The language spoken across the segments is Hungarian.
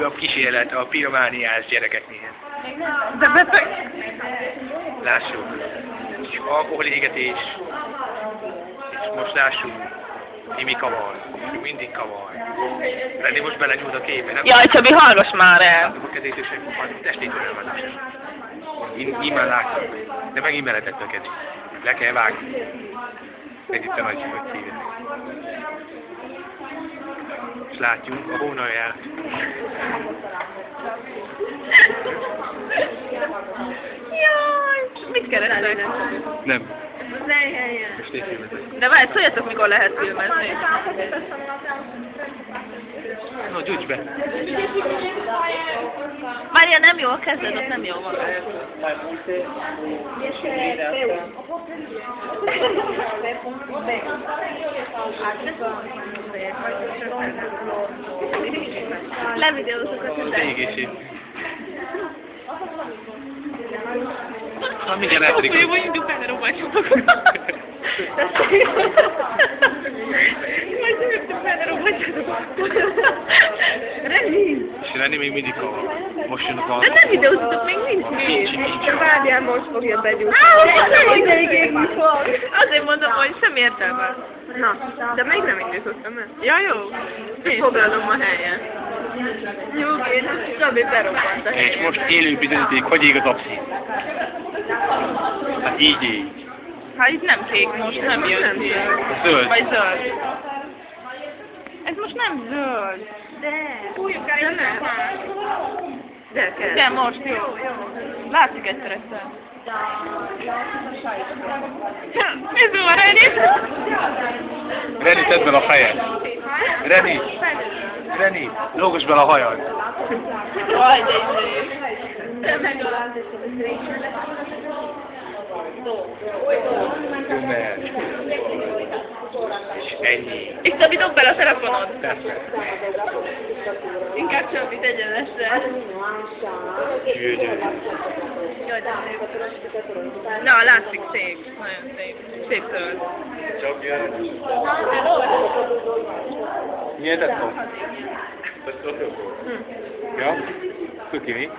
legújabb kísérlet a piromániás gyerekeknél. De beteg. Lássuk. És alkoholégetés. És most lássuk. Imi kavar. Mindig kavar. Lenni most belenyúlt a képbe, nem? Jaj, Csabi, hallgass már el! A kezét és a testét örömmetes. Immár láttam. De megint beletett a kezét. Le kell vágni. Ez itt a nagy szívet. És látjuk a hónalját. Jaj, mit kerestek? Nem. Most én filmezek. De várj, szóljatok, mikor lehet filmezni. No, gyújts be. Mária, nem jó a kezed, ott nem jó van. Levideózok a tüzet. Égési. Na, mindjárt eltedik. Jó, hogy indul benne robbancsopok. Majd indul benne robbancsopok. Reni! És Reni még mindig kavar. Most jön a kavar. De nem videóztatok, még nincs. Várjál, most fogja begyújtani. Azért mondom, hogy sem értelme. Na, de még nem indítottam el. Ja, jó. Foglalom a helyen. Jó, én Csabi berobbant a helyen. És most élő bizonyíték, hogy ég az abszint. Hát így ég. Hát itt nem kék most, nem jön ki. Zöld. Vagy zöld. Ez most nem zöld. De nem. De kell. De most jó. Látszik egyszer. Ez van, Reni? Reni, tedd bele a fejed. Reni. Reni, lógass bele a hajad. Jaj, de izé. Jó, mehet. És ennyi. És Csabi, dobd bele a telefonod. Persze. Inkább Csabi, egyenesre. Gyönyörű. Na, látszik, szép. Nagyon szép. Szép zöld. Csak jön. Milyen tettem? Ja? Cuki mi?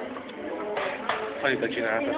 Annyit csináltak.